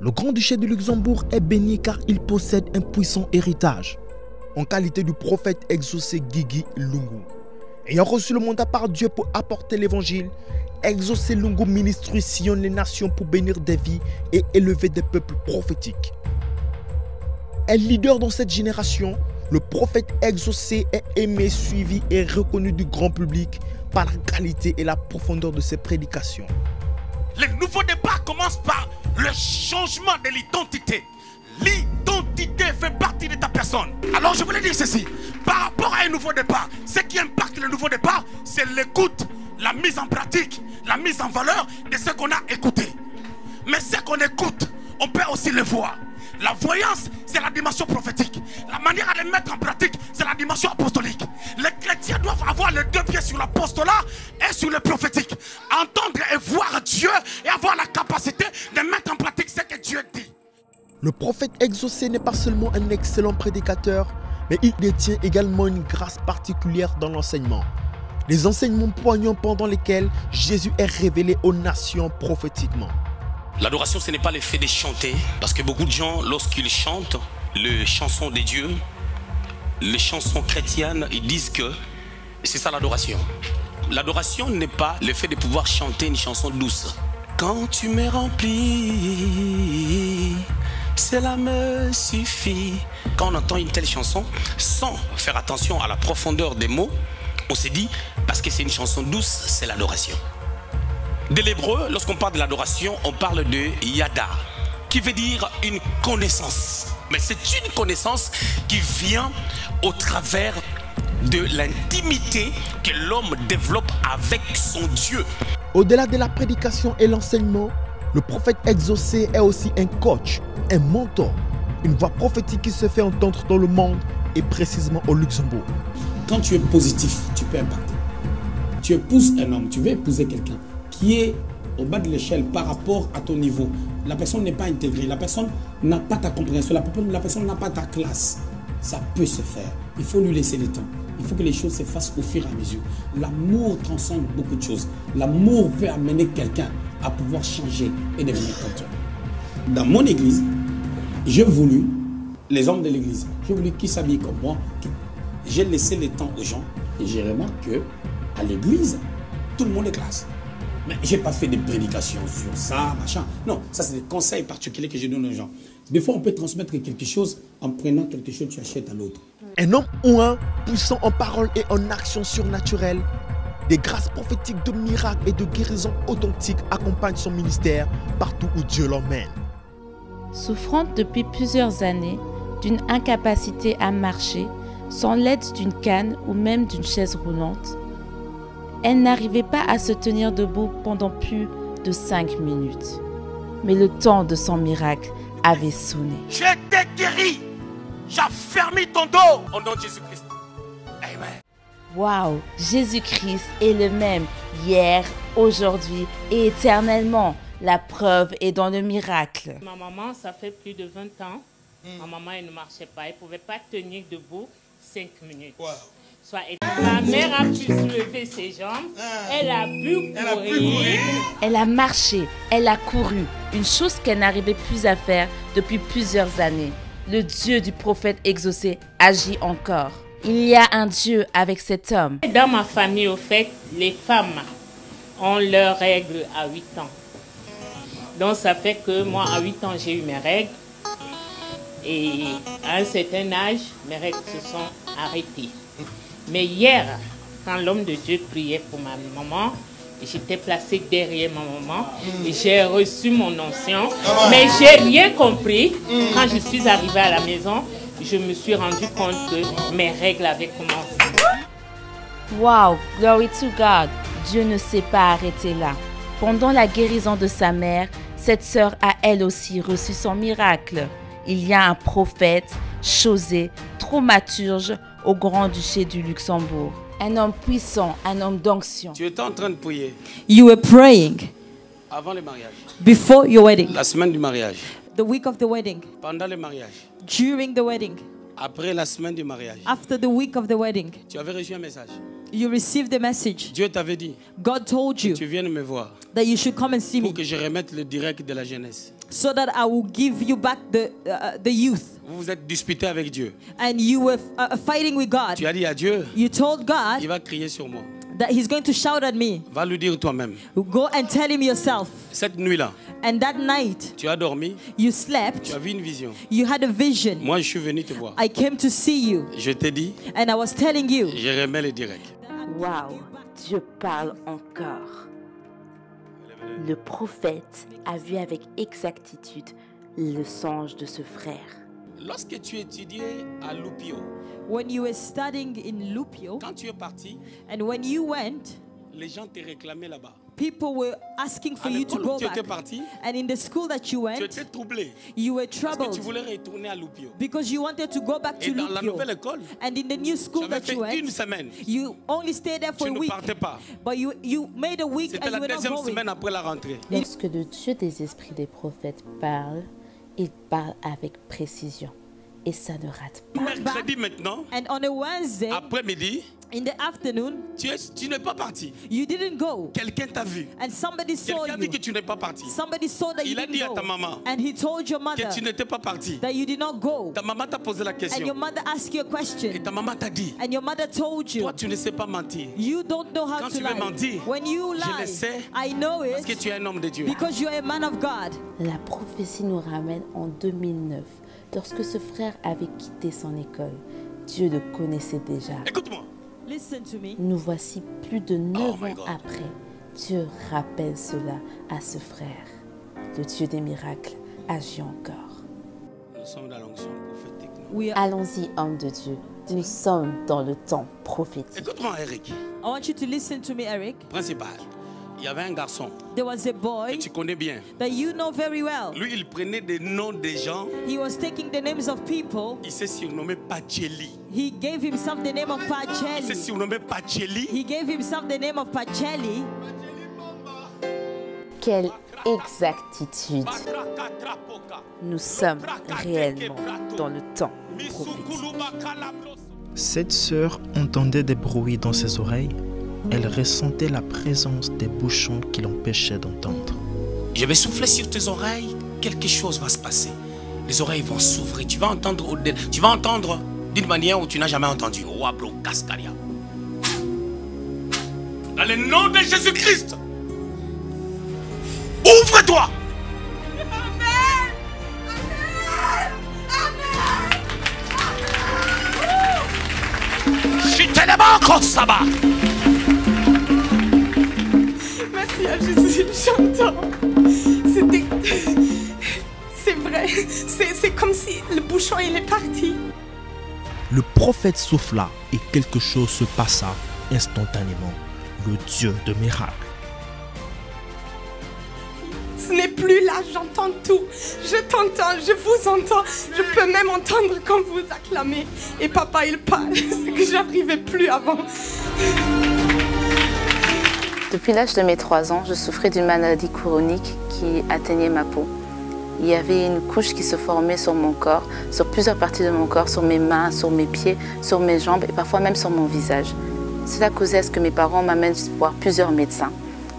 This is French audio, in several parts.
Le Grand-Duché de Luxembourg est béni car il possède un puissant héritage. En qualité du prophète exaucé Guigui Lungu. Ayant reçu le mandat par Dieu pour apporter l'évangile, Exaucé Lungu ministre sillonne les nations pour bénir des vies et élever des peuples prophétiques. Un leader dans cette génération, le prophète exaucé est aimé, suivi et reconnu du grand public par la qualité et la profondeur de ses prédications. Le nouveau départ commence par le changement de l'identité. L'identité fait partie de ta personne. Alors je voulais dire ceci, par rapport à un nouveau départ, ce qui impacte le nouveau départ, c'est l'écoute, la mise en pratique, la mise en valeur de ce qu'on a écouté. Mais ce qu'on écoute, on peut aussi le voir. La voyance, c'est la dimension prophétique. La manière à les mettre en pratique, c'est la dimension apostolique. Les chrétiens doivent avoir les deux pieds sur l'apostolat et sur le prophétique. Entendre et voir Dieu et avoir la capacité de mettre en pratique ce que Dieu dit. Le prophète exaucé n'est pas seulement un excellent prédicateur, mais il détient également une grâce particulière dans l'enseignement. Les enseignements poignants pendant lesquels Jésus est révélé aux nations prophétiquement. L'adoration, ce n'est pas le fait de chanter, parce que beaucoup de gens, lorsqu'ils chantent les chansons de Dieu, les chansons chrétiennes, ils disent que c'est ça l'adoration. L'adoration n'est pas le fait de pouvoir chanter une chanson douce. Quand tu me remplis, cela me suffit. Quand on entend une telle chanson, sans faire attention à la profondeur des mots, on se dit, parce que c'est une chanson douce, c'est l'adoration. De l'hébreu, lorsqu'on parle de l'adoration, on parle de yada, qui veut dire une connaissance. Mais c'est une connaissance qui vient au travers de l'intimité que l'homme développe avec son Dieu. Au-delà de la prédication et l'enseignement, le prophète exaucé est aussi un coach, un mentor, une voix prophétique qui se fait entendre dans le monde et précisément au Luxembourg. Quand tu es positif, tu peux impacter. Tu épouses un homme, tu veux épouser quelqu'un qui est au bas de l'échelle par rapport à ton niveau. La personne n'est pas intégrée, la personne n'a pas ta compréhension, la personne n'a pas ta classe. Ça peut se faire. Il faut lui laisser le temps. Il faut que les choses se fassent au fur et à mesure. L'amour transcende beaucoup de choses. L'amour peut amener quelqu'un à pouvoir changer et devenir comme toi. Dans mon église, j'ai voulu, les hommes de l'église, j'ai voulu qu'ils s'habillent comme moi. J'ai laissé le temps aux gens et j'ai remarqué qu'à l'église, tout le monde est classe. Mais je n'ai pas fait de prédications sur ça, machin. Non, ça c'est des conseils particuliers que je donne aux gens. Des fois, on peut transmettre quelque chose en prenant quelque chose que tu achètes à l'autre. Un homme ou un puissant en parole et en action surnaturelle. Des grâces prophétiques de miracles et de guérisons authentiques accompagnent son ministère partout où Dieu l'emmène. Souffrant depuis plusieurs années d'une incapacité à marcher, sans l'aide d'une canne ou même d'une chaise roulante, elle n'arrivait pas à se tenir debout pendant plus de 5 minutes. Mais le temps de son miracle avait sonné. Je t'ai guéri. J'affermis ton dos au nom de Jésus-Christ. Amen. Waouh, Jésus-Christ est le même hier, aujourd'hui et éternellement. La preuve est dans le miracle. Ma maman, ça fait plus de 20 ans. Ma maman, elle ne marchait pas. Elle ne pouvait pas tenir debout 5 minutes. Wow. Ma mère a pu soulever ses jambes, elle a pu courir. Elle a marché, elle a couru, une chose qu'elle n'arrivait plus à faire depuis plusieurs années. Le Dieu du prophète exaucé agit encore. Il y a un Dieu avec cet homme. Dans ma famille, au fait, les femmes ont leurs règles à 8 ans. Donc ça fait que moi, à 8 ans, j'ai eu mes règles. Et à un certain âge, mes règles se sont arrêtées. Mais hier, quand l'homme de Dieu priait pour ma maman, j'étais placée derrière ma maman et j'ai reçu mon onction. Mais j'ai rien compris. Quand je suis arrivée à la maison, je me suis rendu compte que mes règles avaient commencé. Wow, glory to God. Dieu ne s'est pas arrêté là. Pendant la guérison de sa mère, cette sœur a elle aussi reçu son miracle. Il y a un prophète, José, thaumaturge au Grand-Duché du Luxembourg. Un homme puissant, un homme d'onction. Tu étais en train de prier. You were praying avant le mariage. Before your wedding. La semaine du mariage. The week of the wedding. Pendant le mariage. During the wedding. Après la semaine du mariage. After the week of the wedding. Tu avais reçu un message. You received the message. Dieu t'avait dit. God told you. Tu viennes me voir. That you should come and see me. Pour que je remette le direct de la jeunesse. so that I will give you back the youth. Vous vous êtes disputé avec Dieu. And you were fighting with God. Tu as dit à Dieu, You told God il va crier sur moi. that he's going to shout at me. Va lui dire toi-même. Go and tell him yourself. Cette nuit-là, And that night, tu as dormi, you tu slept, as vu une vision. you had a vision. Moi, je suis venu te voir. I came to see you, Je t'ai dit, and I was telling you. je remets le direct. Waouh, Dieu parle encore. Le prophète a vu avec exactitude le songe de ce frère. Lorsque tu étudiais à Lupio, When you were studying in Lupio, quand tu es parti, and when you went, les gens te réclamaient là-bas. people were asking for À you to l'école où go tu étais back. parti, And in the school that you tu went, étais troublé. you were Parce que tu troubled voulais retourner à Lupio. because you wanted to go back Et to dans la Lupio. nouvelle école, And in the new school tu avais that you fait une went, semaine. you only stayed there for Tu a ne week. partais pas. But you made a week C'était and la you were not deuxième going. semaine après la rentrée. Lorsque le Dieu des esprits des prophètes parle, il parle avec précision. Et ça ne rate pas. Mercredi maintenant, And on a Wednesday, après-midi, in the afternoon, tu n'es pas parti. you didn't go. Quelqu'un t'a vu. And somebody saw Quelqu'un a vu you. que tu n'es pas parti. Somebody saw that you Il a dit à didn't ta go. maman And he told your mother que tu n'étais pas parti. that you did not go. Ta maman t'a posé la And your question. mother asked you a Et question. ta maman t'a dit, And your mother told you, toi tu ne sais pas mentir. you don't know how Quand to tu veux lie. mentir, When you je lie, le sais, I know Parce que it tu es un homme de Dieu. because you're a man of God. La prophétie nous ramène en 2009, lorsque ce frère avait quitté son école. Dieu le connaissait déjà. Écoute-moi. Listen to me. Nous voici plus de 9 Oh my ans God. après. Dieu rappelle cela à ce frère. Le Dieu des miracles agit encore. Nous sommes dans l'onction prophétique. non? We are, Allons-y, homme de Dieu. Nous sommes dans le temps prophétique. Écoute-moi, Eric. I want you to listen to me, Eric. Principal. Il y avait un garçon There was a que boy tu connais bien. that you know very well. Lui, il prenait des noms des gens. He was taking the names of people. Il s'est surnommé Pacheli. He gave himself the name of Il s'est Pacelli. surnommé Pacheli. He gave himself the name of Pacelli. Quelle exactitude. Nous sommes réellement dans le temps prophétique. Cette sœur entendait des bruits dans ses oreilles. Elle ressentait la présence des bouchons qui l'empêchaient d'entendre. Je vais souffler sur tes oreilles, quelque chose va se passer. Les oreilles vont s'ouvrir, tu vas entendre d'une manière où tu n'as jamais entendu. Wablo Cascaria. Dans le nom de Jésus-Christ, ouvre-toi. Merci à Jésus, j'entends. C'est vrai. C'est comme si le bouchon il est parti. Le prophète souffla et quelque chose se passa instantanément. Le Dieu de miracles. Ce n'est plus là, j'entends tout. Je t'entends, je vous entends. Je peux même entendre quand vous acclamez. Et papa, il parle, ce que j'arrivais plus avant. Depuis l'âge de mes 3 ans, je souffrais d'une maladie chronique qui atteignait ma peau. Il y avait une couche qui se formait sur mon corps, sur plusieurs parties de mon corps, sur mes mains, sur mes pieds, sur mes jambes et parfois même sur mon visage. Cela causait à ce que mes parents m'amènent voir plusieurs médecins.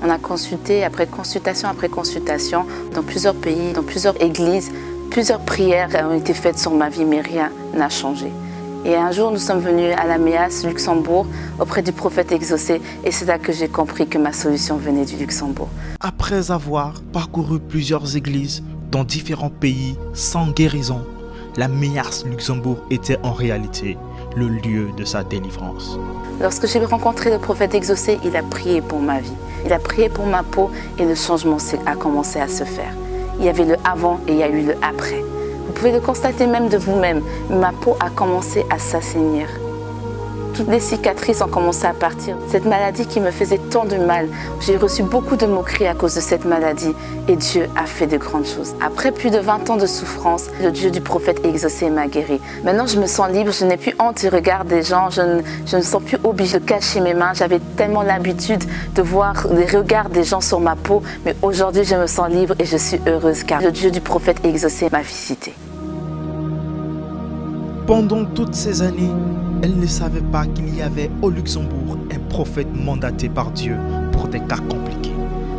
On a consulté après consultation dans plusieurs pays, dans plusieurs églises. Plusieurs prières ont été faites sur ma vie, mais rien n'a changé. Et un jour, nous sommes venus à la MEAS, Luxembourg, auprès du prophète exaucé. Et c'est là que j'ai compris que ma solution venait du Luxembourg. Après avoir parcouru plusieurs églises dans différents pays sans guérison, la MEAS Luxembourg était en réalité le lieu de sa délivrance. Lorsque j'ai rencontré le prophète exaucé, il a prié pour ma vie. Il a prié pour ma peau et le changement a commencé à se faire. Il y avait le avant et il y a eu le après. Vous pouvez le constater même de vous-même. Ma peau a commencé à s'assainir. Toutes les cicatrices ont commencé à partir. Cette maladie qui me faisait tant de mal, j'ai reçu beaucoup de moqueries à cause de cette maladie et Dieu a fait de grandes choses. Après plus de 20 ans de souffrance, le Dieu du prophète exaucé m'a guéri. Maintenant, je me sens libre, je n'ai plus honte du regard des gens, je ne me sens plus obligée de cacher mes mains. J'avais tellement l'habitude de voir les regards des gens sur ma peau, mais aujourd'hui, je me sens libre et je suis heureuse car le Dieu du prophète exaucé m'a visité. Pendant toutes ces années, elle ne savait pas qu'il y avait au Luxembourg un prophète mandaté par Dieu pour des cas compliqués.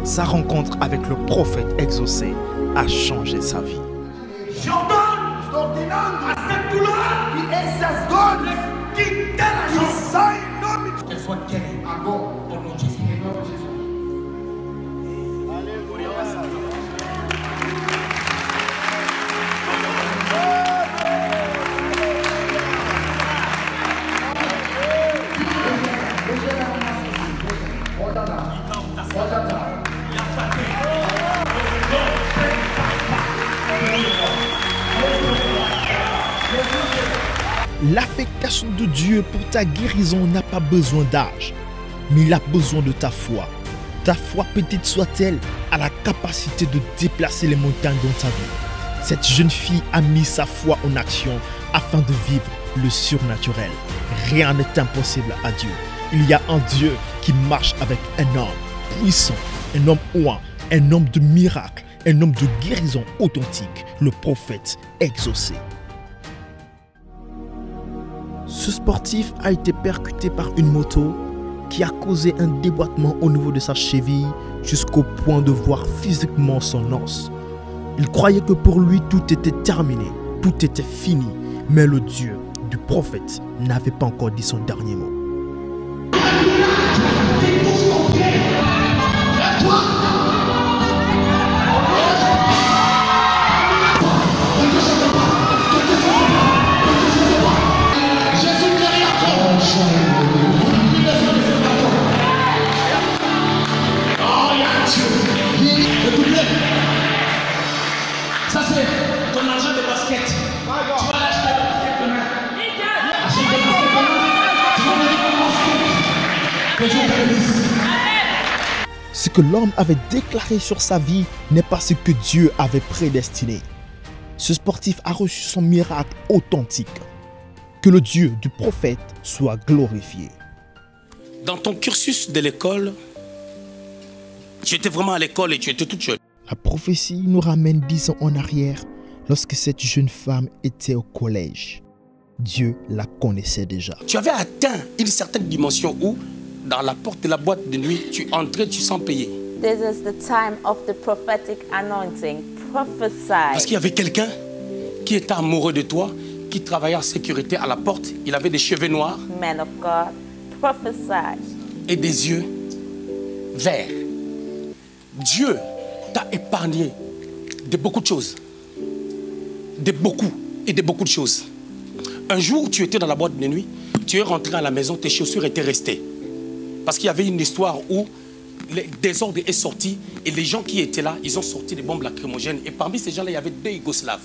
Sa rencontre avec le prophète exaucé a changé sa vie. J'ordonne à cette douleur qui exerce de quitter la jambe. Qu'elle soit guérie à mort au nom de Jésus. L'affectation de Dieu pour ta guérison n'a pas besoin d'âge, mais il a besoin de ta foi. Ta foi, petite soit-elle, a la capacité de déplacer les montagnes dans ta vie. Cette jeune fille a mis sa foi en action afin de vivre le surnaturel. Rien n'est impossible à Dieu. Il y a un Dieu qui marche avec un homme puissant, un homme oint, un homme de miracle, un homme de guérison authentique, le prophète exaucé. Ce sportif a été percuté par une moto qui a causé un déboîtement au niveau de sa cheville jusqu'au point de voir physiquement son os. Il croyait que pour lui tout était terminé, tout était fini, mais le Dieu du prophète n'avait pas encore dit son dernier mot. Ça c'est ton argent de basket. Tu vas l'acheter de basket demain. Achète de basket demain. Tu vas donner ton basket. Que Dieu te bénisse. Ce que l'homme avait déclaré sur sa vie n'est pas ce que Dieu avait prédestiné. Ce sportif a reçu son miracle authentique. Que le Dieu du prophète soit glorifié. Dans ton cursus de l'école, tu étais vraiment à l'école et tu étais toute jeune. La prophétie nous ramène 10 ans en arrière lorsque cette jeune femme était au collège. Dieu la connaissait déjà. Tu avais atteint une certaine dimension où, dans la porte de la boîte de nuit, tu entrais, tu sens payer. This is the time of the prophetic anointing. Prophesy. Parce qu'il y avait quelqu'un qui était amoureux de toi, qui travaillait en sécurité à la porte. Il avait des cheveux noirs. Man of God, prophesy. Et des yeux verts. Dieu t'a épargné de beaucoup de choses. De beaucoup de choses. Un jour, tu étais dans la boîte de nuit, tu es rentré à la maison, tes chaussures étaient restées. Parce qu'il y avait une histoire où le désordre est sorti et les gens qui étaient là, ils ont sorti des bombes lacrymogènes. Et parmi ces gens-là, il y avait 2 Yougoslaves.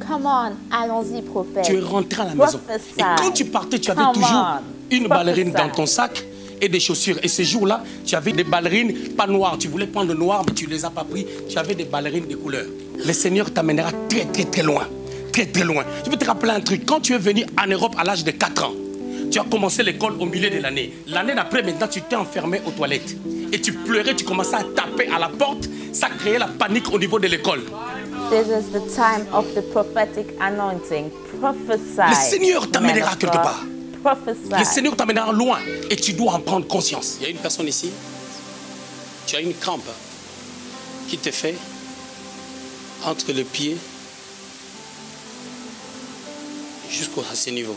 Come on, allons-y, prophète. Tu es rentré à la maison. Et quand tu partais, tu avais toujours une ballerine dans ton sac et des chaussures. Et ce jour-là, tu avais des ballerines pas noires. Tu voulais prendre le noir, mais tu ne les as pas pris. Tu avais des ballerines de couleur. Le Seigneur t'amènera très, très, très loin. Très, très loin. Je vais te rappeler un truc. Quand tu es venu en Europe à l'âge de 4 ans, tu as commencé l'école au milieu de l'année. L'année d'après, maintenant, tu t'es enfermé aux toilettes. Et tu pleurais, tu commençais à taper à la porte. Ça créait la panique au niveau de l'école. This is the time of the prophetic anointing. Prophesy. Le Seigneur t'amènera quelque part. Prophesy. Le Seigneur t'amènera loin et tu dois en prendre conscience. Il y a une personne ici, tu as une crampe qui te fait entre le pied jusqu'à ce niveau.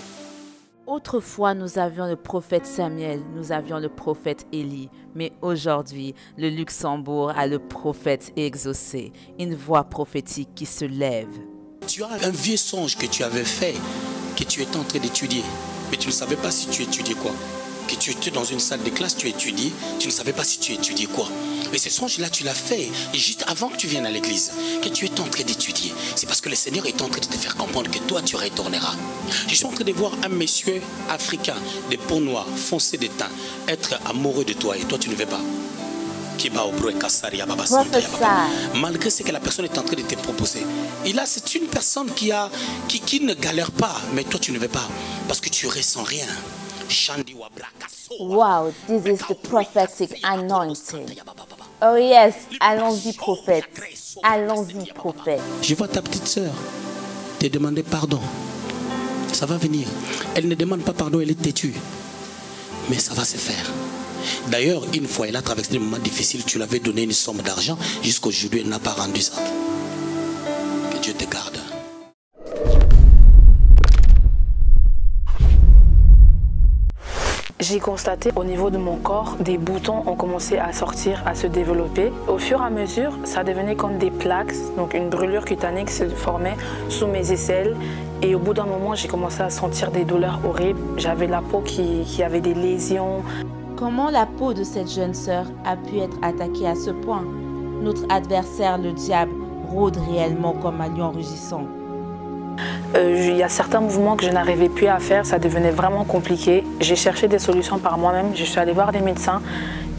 Autrefois, nous avions le prophète Samuel, nous avions le prophète Élie, mais aujourd'hui, le Luxembourg a le prophète exaucé, une voix prophétique qui se lève. Tu as un vieux songe que tu avais fait, que tu étais en train d'étudier, mais tu ne savais pas si tu étudiais quoi. Que tu étais dans une salle de classe, tu étudies, tu ne savais pas si tu étudiais quoi. Et ce songe-là, tu l'as fait juste avant que tu viennes à l'église, que tu étais en train d'étudier. C'est parce que le Seigneur est en train de te faire comprendre que toi, tu retourneras. Je suis en train de voir un monsieur africain, de peau noire, foncé de teint, être amoureux de toi et toi, tu ne veux pas. Malgré ce que la personne est en train de te proposer. Et là, c'est une personne qui ne galère pas, mais toi, tu ne veux pas, parce que tu ressens rien. Wow, this is the prophetic anointing. Oh yes, allons-y prophète, allons-y prophète. Je vois ta petite sœur te demander pardon. Ça va venir. Elle ne demande pas pardon, elle est têtue. Mais ça va se faire. D'ailleurs, une fois, elle a traversé des moments difficiles, tu l'avais donné une somme d'argent, jusqu'aujourd'hui, elle n'a pas rendu ça. Que Dieu te garde. J'ai constaté au niveau de mon corps, des boutons ont commencé à sortir, à se développer. Au fur et à mesure, ça devenait comme des plaques, donc une brûlure cutanée qui se formait sous mes aisselles. Et au bout d'un moment, j'ai commencé à sentir des douleurs horribles. J'avais la peau qui avait des lésions. Comment la peau de cette jeune sœur a pu être attaquée à ce point? Notre adversaire, le diable, rôde réellement comme un lion rugissant. Il y a certains mouvements que je n'arrivais plus à faire, ça devenait vraiment compliqué. J'ai cherché des solutions par moi-même, je suis allée voir des médecins.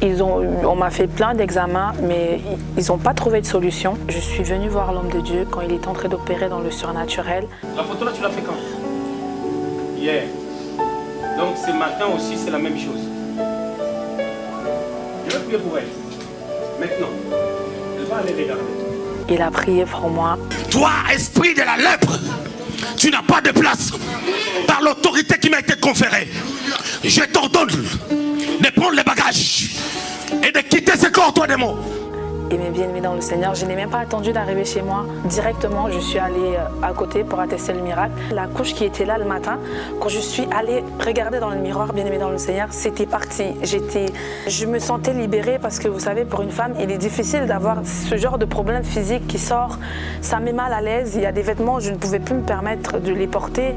On m'a fait plein d'examens, mais ils n'ont pas trouvé de solution. Je suis venue voir l'homme de Dieu quand il est en train d'opérer dans le surnaturel. La photo là, tu l'as fait quand? Hier. Donc ce matin aussi, c'est la même chose. Je vais prier pour elle. Maintenant, elle va aller regarder. Il a prié pour moi. Toi, esprit de la lèpre, tu n'as pas de place. Par l'autorité qui m'a été conférée, je t'ordonne de prendre les bagages et de quitter ce corps, toi, démon. Et mes bien-aimés dans le Seigneur, je n'ai même pas attendu d'arriver chez moi. Directement, je suis allée à côté pour attester le miracle. La couche qui était là le matin, quand je suis allée regarder dans le miroir, bien-aimé dans le Seigneur, c'était parti. Je me sentais libérée parce que vous savez, pour une femme, il est difficile d'avoir ce genre de problème physique qui sort. Ça met mal à l'aise. Il y a des vêtements, je ne pouvais plus me permettre de les porter.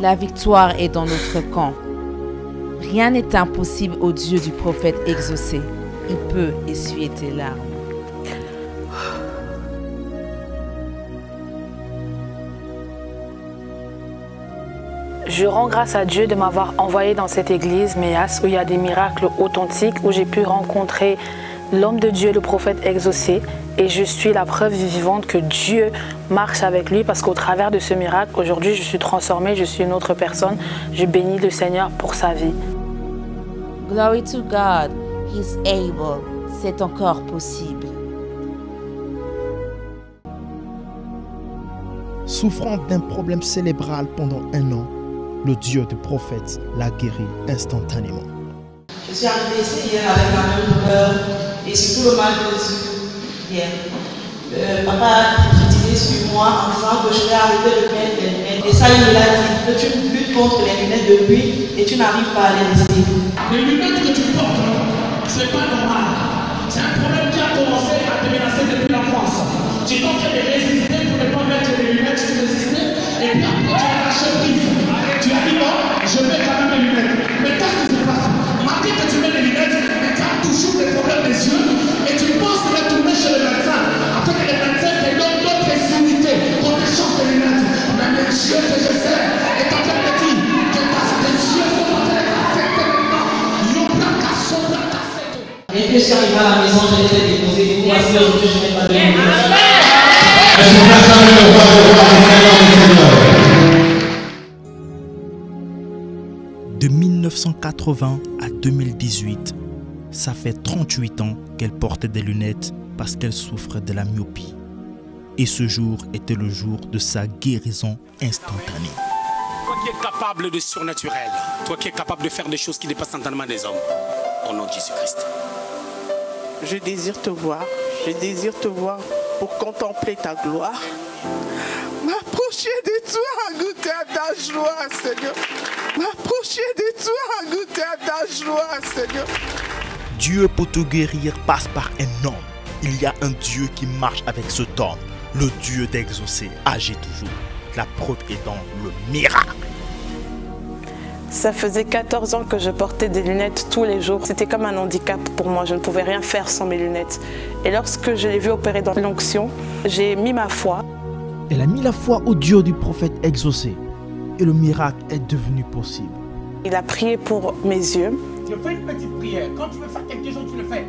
La victoire est dans notre camp. Rien n'est impossible au Dieu du prophète exaucé. Il peut essuyer tes larmes. Je rends grâce à Dieu de m'avoir envoyé dans cette église, Méas, où il y a des miracles authentiques, où j'ai pu rencontrer l'homme de Dieu, le prophète exaucé. Et je suis la preuve vivante que Dieu marche avec lui, parce qu'au travers de ce miracle, aujourd'hui, je suis transformée, je suis une autre personne. Je bénis le Seigneur pour sa vie. Glory to God. He's able. C'est encore possible. Souffrant d'un problème cérébral pendant 1 an, le Dieu du prophète l'a guéri instantanément. Je suis arrivée ici hier avec la même douleur et surtout le mal de yeux. Papa a critiqué sur moi en disant que je vais arrêter de mettre des lunettes. Et ça, il me l'a dit, que tu luttes contre les lunettes de nuit et tu n'arrives pas à les laisser. Les lunettes que tu portes, c'est pas normal. C'est un problème qui a commencé à te menacer depuis l'enfance. Tu es en train de résister pour ne pas mettre les lunettes, tu résistais, et puis après tu as lâché prise. Tu as dit non, je mets quand même les lunettes. Mais qu'est-ce qui se passe? Malgré que tu mets les lunettes, tu as toujours des problèmes des yeux, et tu penses retourner chez le médecin, afin que le médecin te donne d'autres unités pour te changer les lunettes. Mais le Dieu que je sais est en train de dire que parce que tes yeux sont en train d'être affectés maintenant, ils ont plein qu'à sauver. Et puis je suis arrivée à la maison, je les ai déposés. Voici aujourd'hui, je n'ai pas de lunettes. De 1980 à 2018, ça fait 38 ans qu'elle portait des lunettes parce qu'elle souffre de la myopie. Et ce jour était le jour de sa guérison instantanée. Toi qui es capable de surnaturel, toi qui es capable de faire des choses qui dépassent instantanément des hommes, au nom de Jésus-Christ. Je désire te voir pour contempler ta gloire. M'approcher de toi, goûter à ta joie, Seigneur. M'approcher de toi, goûter à ta joie, Seigneur. Dieu pour te guérir passe par un homme. Il y a un Dieu qui marche avec cet homme. Le Dieu d'exaucer agit toujours. La preuve est dans le miracle. Ça faisait 14 ans que je portais des lunettes tous les jours. C'était comme un handicap pour moi. Je ne pouvais rien faire sans mes lunettes. Et lorsque je l'ai vu opérer dans l'onction, j'ai mis ma foi. Elle a mis la foi au Dieu du prophète exaucé. Et le miracle est devenu possible. Il a prié pour mes yeux. Tu fais une petite prière. Quand tu veux faire quelque chose, tu le fais.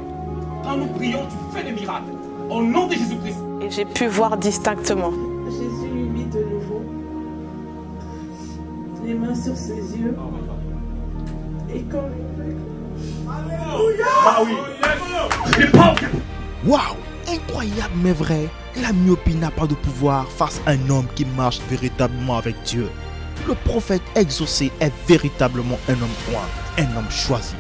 Quand nous prions, tu fais des miracles. Au nom de Jésus-Christ. Et j'ai pu voir distinctement. Jésus lui mit de nouveau les mains sur ses yeux. Et quand Ah oui. Waouh! Incroyable mais vrai. La myopie n'a pas de pouvoir face à un homme qui marche véritablement avec Dieu. Le prophète exaucé est véritablement un homme droit, un homme choisi.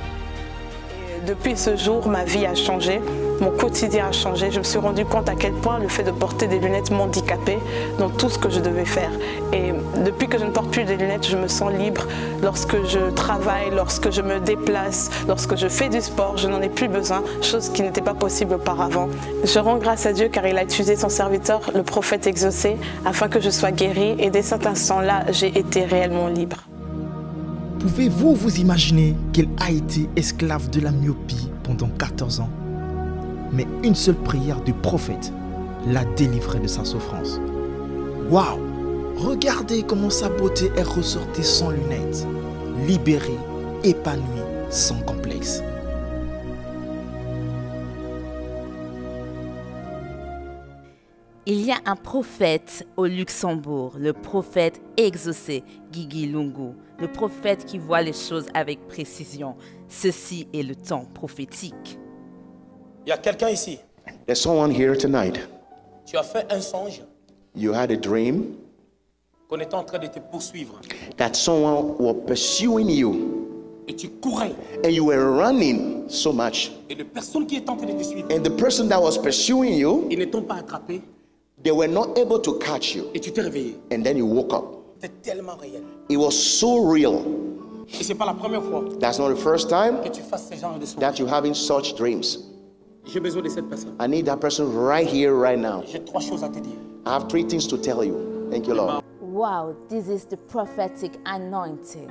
depuis ce jour, ma vie a changé, mon quotidien a changé. Je me suis rendu compte à quel point le fait de porter des lunettes m'handicapait dans tout ce que je devais faire. Et depuis que je ne porte plus des lunettes, je me sens libre. Lorsque je travaille, lorsque je me déplace, lorsque je fais du sport, je n'en ai plus besoin, chose qui n'était pas possible auparavant. Je rends grâce à Dieu car il a utilisé son serviteur, le prophète exaucé, afin que je sois guérie. Et dès cet instant-là, j'ai été réellement libre. Pouvez-vous vous imaginer qu'elle a été esclave de la myopie pendant 14 ans? Mais une seule prière du prophète l'a délivrée de sa souffrance. Waouh! Regardez comment sa beauté est ressortie sans lunettes, libérée, épanouie, sans complexe. Il y a un prophète au Luxembourg, le prophète exaucé, Guigui Lungu, le prophète qui voit les choses avec précision. Ceci est le temps prophétique. Il y a quelqu'un ici. There's someone here tonight. Tu as fait un songe You had a dream qu'on était en train de te poursuivre. that someone was pursuing you Et tu courais. and you were running so much. Et les personnes qui étaient en train de te suivre, And the person that was pursuing you, ils ne t'ont pas attrapé. they were not able to catch you. Et tu t'es réveillé. And then you woke up. C'était tellement réel. It was so real. Et c'est pas la première fois That's not the first time que tu fasses ce genre de songe. that you're having such dreams. J'ai besoin de cette personne. I need that person right here, right now. J'ai 3 choses à te dire. I have 3 things to tell you. Thank you, Lord. Wow, this is the prophetic anointing.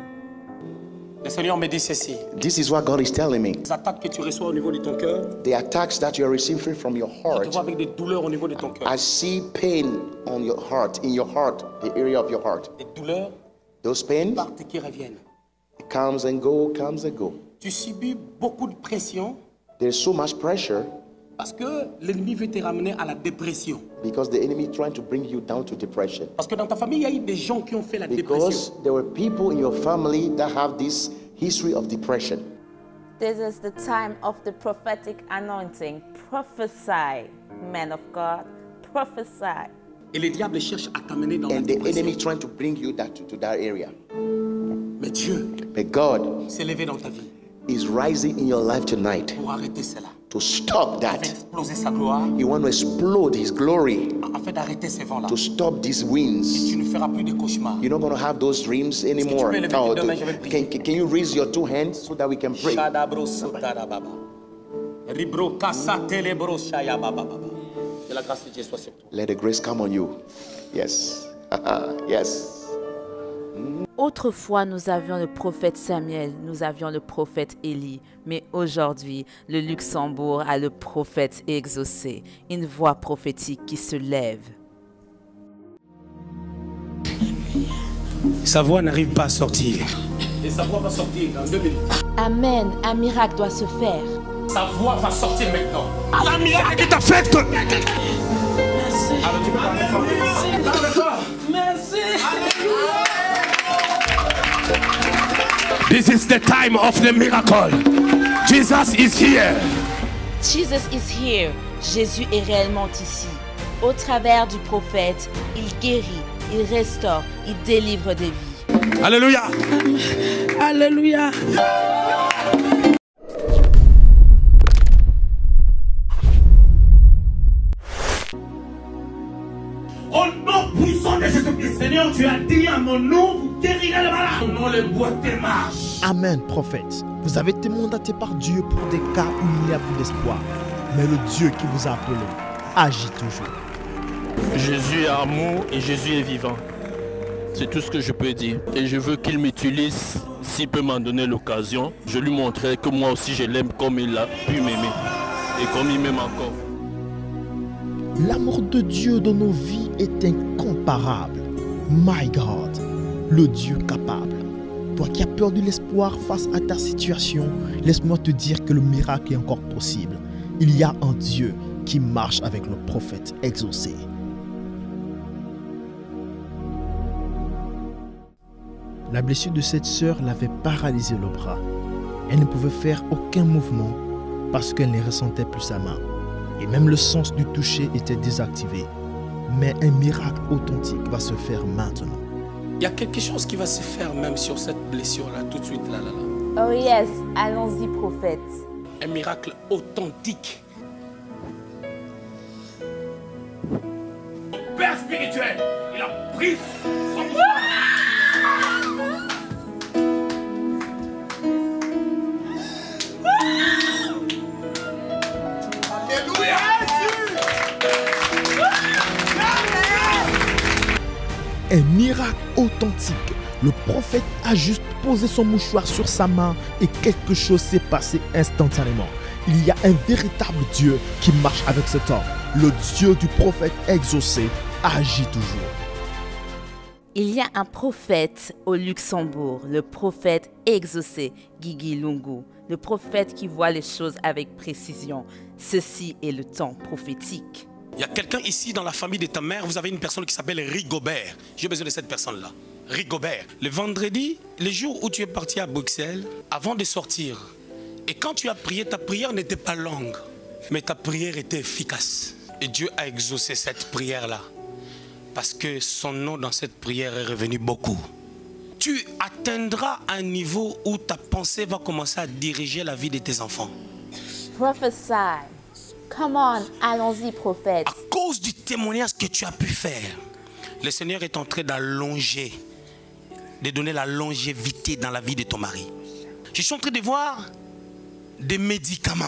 Le Seigneur me dit ceci. This is what God is telling me. Les attaques que tu reçois au niveau de ton cœur, The attacks that you are receiving from your tu te heart, vois avec des douleurs au niveau de ton cœur. I see pain on your heart, in your heart, the area of your heart. Des douleurs Those pains partent et qui reviennent. comes and go, comes and go. Tu subis beaucoup de pression There's so much pressure parce que l'ennemi veut te ramener à la dépression. because the enemy is trying to bring you down to depression. Parce que dans ta famille, il y a eu des gens qui ont fait la dépression. Because there were people in your family that have this history of depression. This is the time of the prophetic anointing. Prophesy, man of God, prophesy. Et le diable cherche à t'amener dans la And the dépression. enemy trying to bring you to that area. Mais Dieu But God s'est levé dans ta vie is rising in your life tonight pour arrêter cela. to stop Afin that. d'exploser sa gloire, He wants to explode his glory, afin d'arrêter ces vents-là. to stop these Et winds. tu ne feras plus de cauchemars. You're not going to have those dreams anymore. peux lever tes Oh, deux mains, je vais prier. can you raise your 2 hands so that we can pray? Shadabro sotarababa. Ribro kasa telebro shayabababa. Que la grâce de Dieu soit sur toi. Let the grace come on you. Yes. Yes. Autrefois, nous avions le prophète Samuel, nous avions le prophète Élie, mais aujourd'hui, le Luxembourg a le prophète exaucé, une voix prophétique qui se lève. Sa voix n'arrive pas à sortir. Et sa voix va sortir dans 2 minutes. Amen, un miracle doit se faire. Sa voix va sortir maintenant. La miracle qui t'affecte. Alors tu peux parler fort. Parle fort. Merci. This is the time of the miracle. Jesus is here. Jesus is here. Jésus est réellement ici. Au travers du prophète, il guérit, il restaure, il délivre des vies. Alléluia. Alléluia. Au nom puissant de Jésus-Christ, Seigneur, tu as dit à mon nom, vous guérirez les malades. Au nom les boiteux marchent. Amen, prophète. Vous avez été mandaté par Dieu pour des cas où il n'y a plus d'espoir. Mais le Dieu qui vous a appelé agit toujours. Jésus est amour et Jésus est vivant. C'est tout ce que je peux dire. Et je veux qu'il m'utilise, s'il peut m'en donner l'occasion. Je lui montrerai que moi aussi je l'aime comme il a pu m'aimer. Et comme il m'aime encore. L'amour de Dieu dans nos vies est incomparable. My God, le Dieu capable. Toi qui as perdu l'espoir face à ta situation, laisse-moi te dire que le miracle est encore possible. Il y a un Dieu qui marche avec le prophète exaucé. La blessure de cette sœur l'avait paralysé le bras. Elle ne pouvait faire aucun mouvement parce qu'elle ne ressentait plus sa main. Et même le sens du toucher était désactivé. Mais un miracle authentique va se faire maintenant. Il y a quelque chose qui va se faire même sur cette blessure-là, tout de suite, là. Oh yes, allons-y prophète. Un miracle authentique. Mon père spirituel, il a pris son mouchoir. Alléluia. Un miracle authentique. Le prophète a juste posé son mouchoir sur sa main et quelque chose s'est passé instantanément. Il y a un véritable Dieu qui marche avec cet homme. Le Dieu du prophète exaucé agit toujours. Il y a un prophète au Luxembourg, le prophète exaucé, Guigui Lungu, le prophète qui voit les choses avec précision. Ceci est le temps prophétique. Il y a quelqu'un ici dans la famille de ta mère, vous avez une personne qui s'appelle Rigobert. J'ai besoin de cette personne-là. Rigobert. Le vendredi, le jour où tu es parti à Bruxelles, avant de sortir, et quand tu as prié, ta prière n'était pas longue, mais ta prière était efficace. Et Dieu a exaucé cette prière-là, parce que son nom dans cette prière est revenu beaucoup. Tu atteindras un niveau où ta pensée va commencer à diriger la vie de tes enfants. Prophesy. Come on, allons-y, prophète. À cause du témoignage que tu as pu faire, le Seigneur est en train d'allonger, de donner la longévité dans la vie de ton mari. Je suis en train de voir des médicaments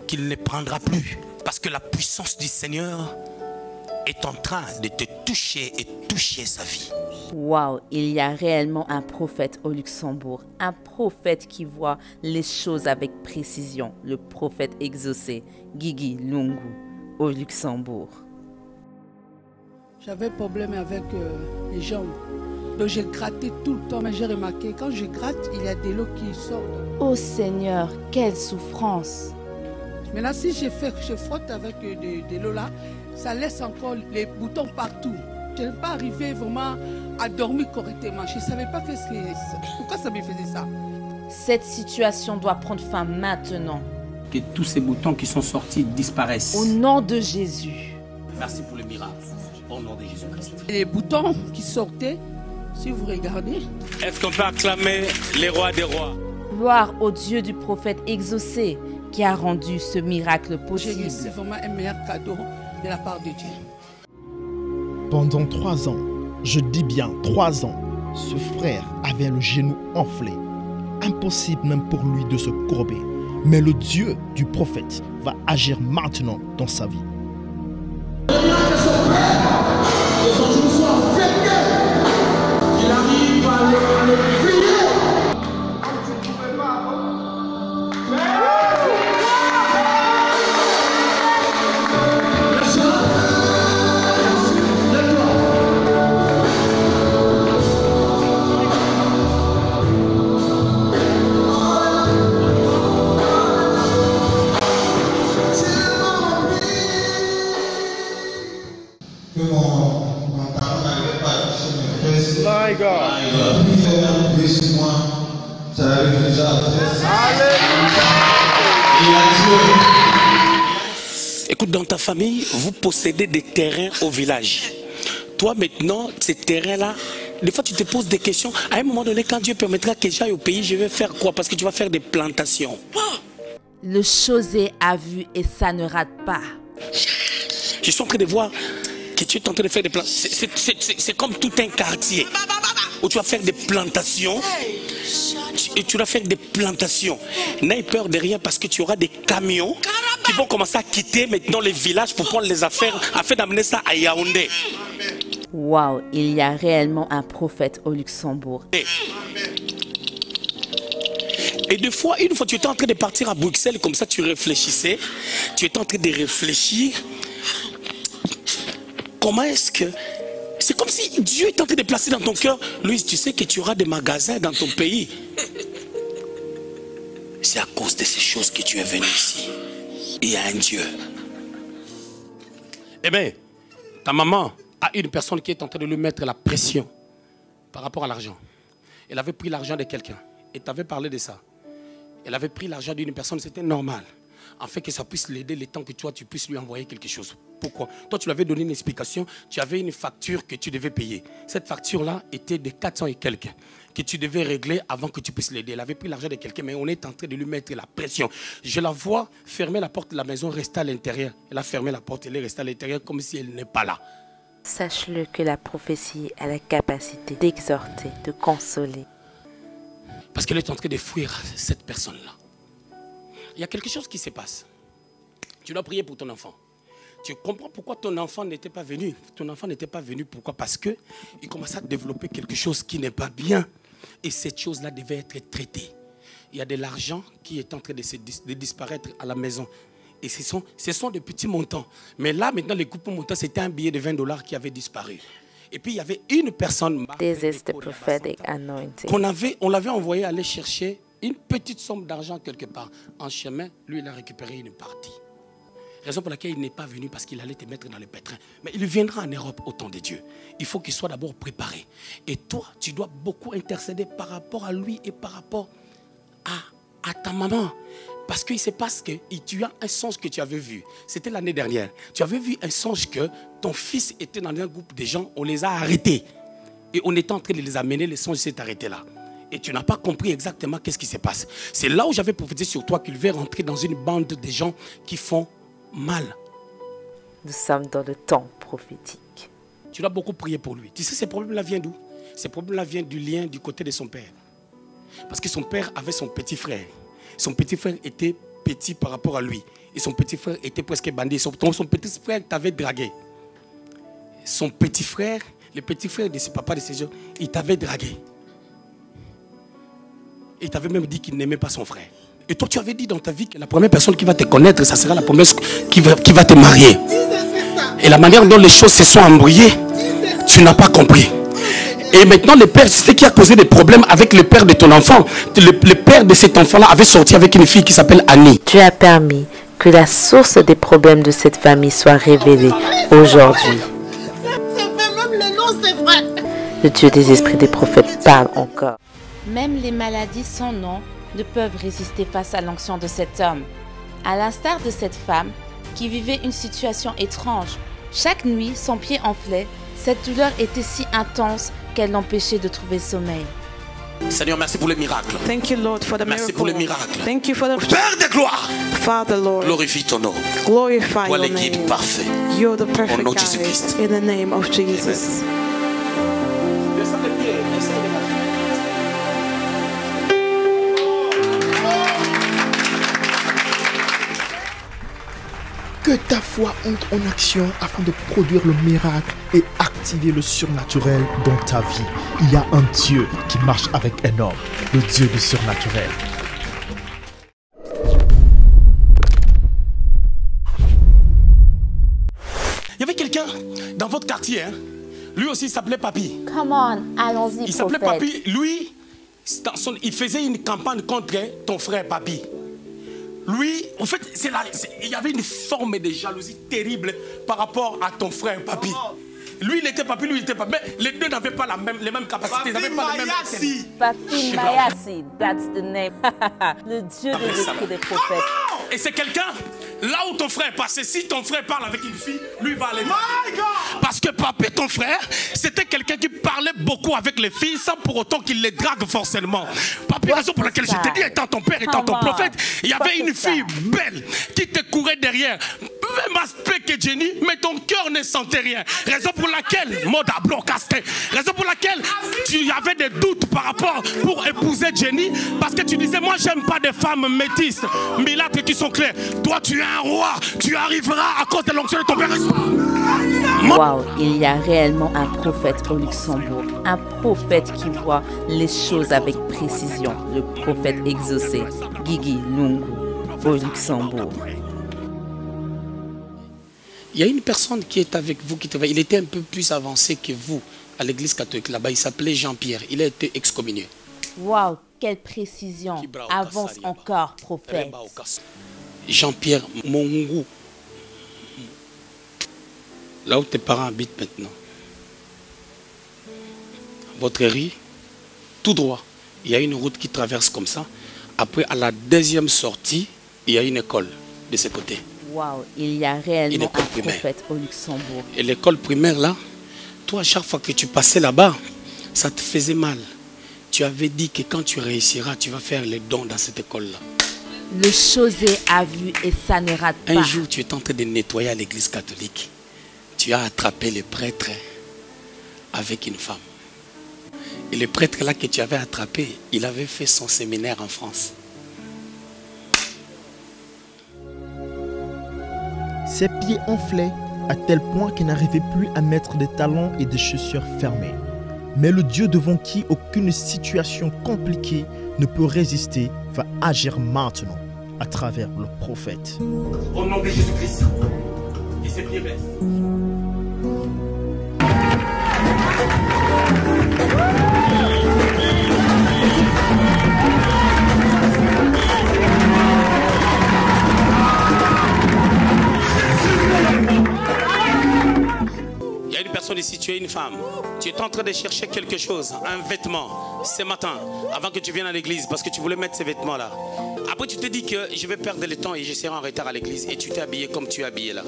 qu'il ne prendra plus. Parce que la puissance du Seigneur est en train de te toucher et toucher sa vie. Waouh, il y a réellement un prophète au Luxembourg. Un prophète qui voit les choses avec précision. Le prophète exaucé, Guigui Lungu, au Luxembourg. J'avais problème avec les jambes. Donc j'ai gratté tout le temps, mais j'ai remarqué, quand je gratte, il y a des lots qui sortent. Oh Seigneur, quelle souffrance! Maintenant, si je frotte avec des lots là, ça laisse encore les boutons partout. Je n'ai pas arrivé vraiment à dormir correctement. Je ne savais pas pourquoi ça me faisait ça. Cette situation doit prendre fin maintenant. Que tous ces boutons qui sont sortis disparaissent. Au nom de Jésus. Merci pour le miracle. Au nom de Jésus-Christ. Les boutons qui sortaient, si vous regardez. Est-ce qu'on peut acclamer les rois des rois? Gloire au Dieu du prophète exaucé qui a rendu ce miracle possible. C'est vraiment un meilleur cadeau de la part de Dieu. Pendant 3 ans, je dis bien 3 ans, ce frère avait le genou enflé. Impossible même pour lui de se courber. Mais le Dieu du prophète va agir maintenant dans sa vie. Il arrive à le prier. My God. Écoute, dans ta famille, vous possédez des terrains au village. Toi maintenant, ces terrains-là, des fois tu te poses des questions. À un moment donné, quand Dieu permettra que j'aille au pays, je vais faire quoi? Parce que tu vas faire des plantations. Le Chosé a vu et ça ne rate pas. Je suis en train de voir que tu es en train de faire des plantations. C'est comme tout un quartier où tu vas faire des plantations. Et tu vas faire des plantations. N'aie peur de rien parce que tu auras des camions qui vont commencer à quitter maintenant les villages pour prendre les affaires afin d'amener ça à Yaoundé. Waouh, il y a réellement un prophète au Luxembourg. Et une fois tu étais en train de partir à Bruxelles, comme ça tu réfléchissais, tu étais en train de réfléchir. Comment est-ce que... C'est comme si Dieu est en train de placer dans ton cœur, Louise, tu sais que tu auras des magasins dans ton pays. C'est à cause de ces choses que tu es venu ici. Il y a un Dieu. Eh bien, ta maman a une personne qui est en train de lui mettre la pression par rapport à l'argent. Elle avait pris l'argent de quelqu'un et t'avais parlé de ça. Elle avait pris l'argent d'une personne, c'était normal. afin que ça puisse l'aider le temps que toi, tu puisses lui envoyer quelque chose. Pourquoi? Toi, tu lui avais donné une explication, tu avais une facture que tu devais payer. Cette facture-là était de 400 et quelques que tu devais régler avant que tu puisses l'aider. Elle avait pris l'argent de quelqu'un, mais on est en train de lui mettre la pression. Je la vois fermer la porte de la maison, rester à l'intérieur. Elle a fermé la porte, elle est restée à l'intérieur comme si elle n'est pas là. Sache-le que la prophétie a la capacité d'exhorter, de consoler. Parce qu'elle est en train de fuir cette personne-là. Il y a quelque chose qui se passe. Tu dois prier pour ton enfant. Tu comprends pourquoi ton enfant n'était pas venu. Ton enfant n'était pas venu, pourquoi? Parce qu'il commençait à développer quelque chose qui n'est pas bien. Et cette chose-là devait être traitée. Il y a de l'argent qui est en train de disparaître à la maison. Et ce sont des petits montants. Mais là, maintenant, les coupes montants, c'était un billet de $20 qui avait disparu. Et puis, il y avait une personne on l'avait envoyé aller chercher une petite somme d'argent quelque part. En chemin, lui, il a récupéré une partie. Raison pour laquelle il n'est pas venu, parce qu'il allait te mettre dans le pétrin. Mais il viendra en Europe au temps de Dieu. Il faut qu'il soit d'abord préparé. Et toi, tu dois beaucoup intercéder par rapport à lui et par rapport à ta maman. Parce qu'il se passe que tu as un songe que tu avais vu. C'était l'année dernière. Tu avais vu un songe que ton fils était dans un groupe de gens. On les a arrêtés. Et on était en train de les amener. Le songe s'est arrêté là. Et tu n'as pas compris exactement qu'est-ce qui se passe. C'est là où j'avais prophétisé sur toi qu'il va rentrer dans une bande de gens qui font mal. Nous sommes dans le temps prophétique. Tu dois beaucoup prier pour lui. Tu sais, ces problèmes-là viennent d'où? Ces problèmes-là viennent du lien du côté de son père. Parce que son père avait son petit frère. Son petit frère était petit par rapport à lui. Et son petit frère était presque bandit. Son petit frère t'avait dragué. Son petit frère, le petit frère de ce papa de ces gens, il t'avait dragué. Il t'avait même dit qu'il n'aimait pas son frère. Et toi, tu avais dit dans ta vie que la première personne qui va te connaître, ça sera la première qui va te marier. Et la manière dont les choses se sont embrouillées, tu n'as pas compris. Et maintenant, le père, c'est ce qui a causé des problèmes avec le père de ton enfant. Le père de cet enfant-là avait sorti avec une fille qui s'appelle Annie. Tu as permis que la source des problèmes de cette famille soit révélée aujourd'hui. Le Dieu des esprits des prophètes parle encore. Même les maladies sans nom ne peuvent résister face à l'onction de cet homme. À l'instar de cette femme qui vivait une situation étrange, chaque nuit son pied enflait, cette douleur était si intense qu'elle l'empêchait de trouver sommeil. Seigneur, merci pour les miracles. Thank you, Lord, for the merci pour les miracles. Thank you for the Père de gloire. Father, Lord. Glorifie ton nom. Glorify toi your le guide name. parfait. You're the perfect au nom de Jésus-Christ. in the name of Jesus. Que ta foi entre en action afin de produire le miracle et activer le surnaturel dans ta vie. Il y a un Dieu qui marche avec un homme, le Dieu du surnaturel. Il y avait quelqu'un dans votre quartier, hein? Lui aussi il s'appelait Papi. Come on, allons-y. Il s'appelait Papi. Lui, il faisait une campagne contre ton frère Papi. Lui, en fait, il y avait une forme de jalousie terrible par rapport à ton frère Papi. Lui, il était Papi, lui, il était Papi. Mais les deux n'avaient pas les mêmes capacités. Papi Mayasi. Papi Mayasi, that's the name. Le Dieu des esprits des prophètes. Et c'est quelqu'un, là où ton frère passe, si ton frère parle avec une fille, lui va aller. Parce que Papi, ton frère, c'était quelqu'un qui parlait beaucoup avec les filles sans pour autant qu'il les drague forcément. Papi, raison pour laquelle je t'ai dit, étant ton père, étant ton prophète, il y avait une fille belle qui te courait derrière. Même aspect que Jenny, mais ton cœur ne sentait rien. Raison pour laquelle, raison pour laquelle tu avais des doutes par rapport pour épouser Jenny, parce que tu disais, moi j'aime pas des femmes métisses, milâtres qui sont claires. Toi tu es un roi, tu arriveras à cause de l'onction de ton père. Waouh, il y a réellement un prophète au Luxembourg, un prophète qui voit les choses avec précision, le prophète exaucé, Guigui Lungu, au Luxembourg. Il y a une personne qui est avec vous, il était un peu plus avancé que vous à l'église catholique là-bas. Il s'appelait Jean-Pierre. Il a été excommunié. Waouh, quelle précision. Avance encore, prophète. Jean-Pierre Mongu. Là où tes parents habitent maintenant. Votre rue, tout droit. Il y a une route qui traverse comme ça. Après, à la deuxième sortie, il y a une école. de ce côté. Waouh, il y a réellement un prophète au Luxembourg. Et l'école primaire là, toi, à chaque fois que tu passais là-bas, ça te faisait mal. Tu avais dit que quand tu réussiras, tu vas faire les dons dans cette école-là. Le José a vu et ça ne rate pas. Un jour, tu es en train de nettoyer à l'église catholique. Tu as attrapé le prêtre avec une femme. Et le prêtre là que tu avais attrapé, il avait fait son séminaire en France. Ses pieds enflaient à tel point qu'il n'arrivait plus à mettre des talons et des chaussures fermées. Mais le Dieu devant qui aucune situation compliquée ne peut résister va agir maintenant à travers le prophète. Au nom de Jésus-Christ, qui ses pieds baissent. Il y a une personne ici, tu es une femme. Tu es en train de chercher quelque chose, un vêtement, ce matin, avant que tu viennes à l'église, parce que tu voulais mettre ces vêtements-là. Après, tu te dis que je vais perdre le temps et je serai en retard à l'église. Et tu t'es habillé comme tu es habillé là.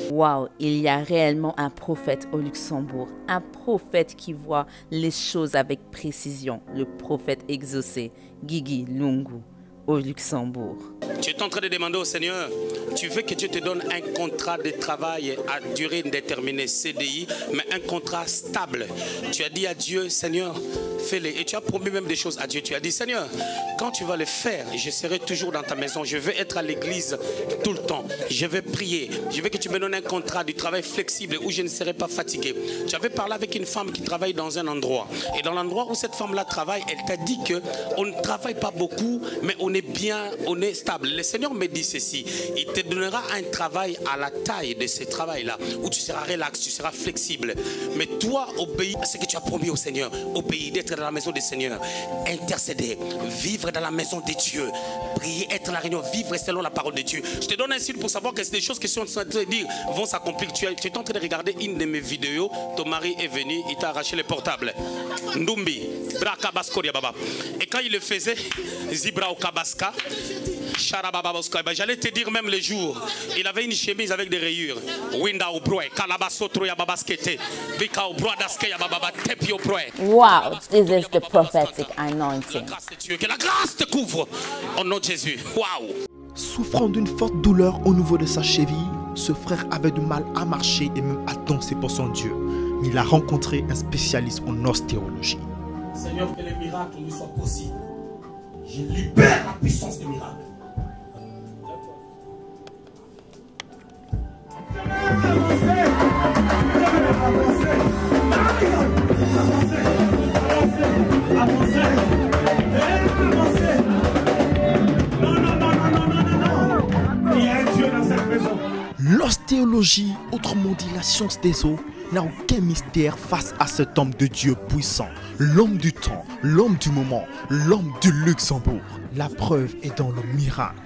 Waouh, il y a réellement un prophète au Luxembourg. Un prophète qui voit les choses avec précision. Le prophète exaucé, Guigui Lungu, au Luxembourg. Tu es en train de demander au Seigneur, tu veux que Dieu te donne un contrat de travail à durée indéterminée, CDI, mais un contrat stable. Tu as dit à Dieu, Seigneur, fais-le. Et tu as promis même des choses à Dieu. Tu as dit, Seigneur, quand tu vas le faire, je serai toujours dans ta maison. Je veux être à l'église tout le temps. Je veux prier. Je veux que tu me donnes un contrat du travail flexible où je ne serai pas fatigué. Tu avais parlé avec une femme qui travaille dans un endroit. Et dans l'endroit où cette femme-là travaille, elle t'a dit qu'on ne travaille pas beaucoup, mais on est bien, on est stable. Le Seigneur me dit ceci, il te donnera un travail à la taille de ce travail-là, où tu seras relax, tu seras flexible. Mais toi, obéis à ce que tu as promis au Seigneur. Obéis d'être dans la maison du Seigneur. Intercéder, vivre dans la maison de Dieu. Prier, être dans la réunion, vivre selon la parole de Dieu. Je te donne un signe pour savoir que c'est des choses que je suis en train de te dire vont s'accomplir. Tu es en train de regarder une de mes vidéos. Ton mari est venu, il t'a arraché le portable. Ndumbi, Brakabaskoria Baba. Et quand il le faisait, Zibra Okabaska, j'allais te dire même le jour, il avait une chemise avec des rayures. Wow, this is the prophetic anointing. Que la grâce te couvre au nom de Jésus. Wow. Souffrant d'une forte douleur au niveau de sa cheville, ce frère avait du mal à marcher et même à danser pour son Dieu. Mais il a rencontré un spécialiste en ostéologie. Seigneur, que les miracles lui soient possibles. Je libère la puissance des miracles. L'ostéologie, autrement dit la science des os, n'a aucun mystère face à cet homme de Dieu puissant, l'homme du temps, l'homme du moment, l'homme du Luxembourg. La preuve est dans le miracle.